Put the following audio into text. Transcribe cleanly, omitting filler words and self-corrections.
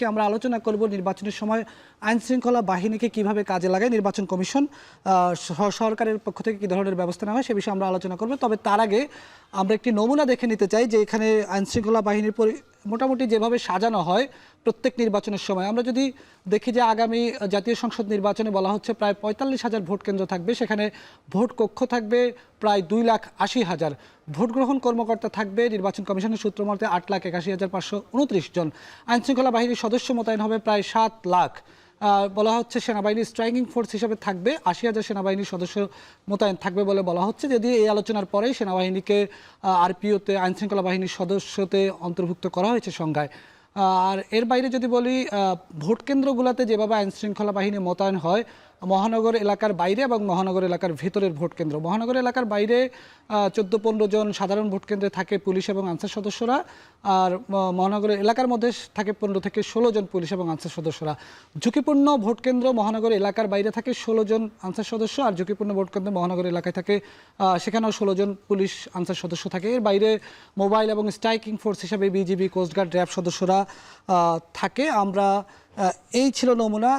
আমরা আলোচনা করব নির্বাচনের সময় আইন শৃঙ্খলা বাহিনীকে কিভাবে কাজে লাগায় নির্বাচন কমিশন সরকারের পক্ষ থেকে কি ধরনের ব্যবস্থা নেওয়া হয় সে বিষয়ে আমরা আলোচনা করব। তবে তার আগে আমরা একটি নমুনা দেখে নিতে চাই যে এখানে আইন শৃঙ্খলা বাহিনীর মোটামুটি যেভাবে সাজানো হয় প্রত্যেক নির্বাচনের সময় আমরা যদি দেখি যে আগামী জাতীয় সংসদ নির্বাচনে বলা হচ্ছে প্রায় ৪৫,০০০ ভোট কেন্দ্র থাকবে, সেখানে ভোট কক্ষ থাকবে প্রায় ২,৮০,০০০, ভোট গ্রহণ কর্মকর্তা থাকবে নির্বাচন কমিশনের সূত্র মতে ৮,৮১,৫২৯ জন, আইন শৃঙ্খলা বাহিনীর সদস্য মোতায়েন হবে প্রায় ৭ লাখ। বলা হচ্ছে সেনাবাহিনীর স্ট্রাইকিং ফোর্স হিসেবে থাকবে ৮০,০০০ সেনাবাহিনীর সদস্য মোতায়েন থাকবে বলে বলা হচ্ছে। যদি এই আলোচনার পরে সেনাবাহিনীকে আরপিওতে আইন শৃঙ্খলা বাহিনীর সদস্যতে অন্তর্ভুক্ত করা হয়েছে সংজ্ঞায়। আর এর বাইরে যদি বলি ভোট কেন্দ্রগুলোতে যেভাবে আইন শৃঙ্খলা বাহিনী মোতায়েন হয় মহানগর এলাকার বাইরে এবং মহানগর এলাকার ভেতরের ভোট কেন্দ্র, মহানগর এলাকার বাইরে ১৪-১৫ জন সাধারণ ভোট কেন্দ্রে থাকে পুলিশ এবং আনসার সদস্যরা, আর মহানগর এলাকার মধ্যে থাকে ১৫ থেকে ১৬ জন পুলিশ এবং আনসার সদস্যরা। ঝুঁকিপূর্ণ ভোট কেন্দ্র মহানগর এলাকার বাইরে থাকে ১৬ জন আনসার সদস্য, আর ঝুঁকিপূর্ণ ভোট কেন্দ্র মহানগর এলাকায় থাকে সেখানেও ১৬ জন পুলিশ আনসার সদস্য থাকে। এর বাইরে মোবাইল এবং স্ট্রাইকিং ফোর্স হিসাবে বিজিবি, কোস্টগার্ড, র্যাব সদস্যরা থাকে। আমরা এই ছিল নমুনা।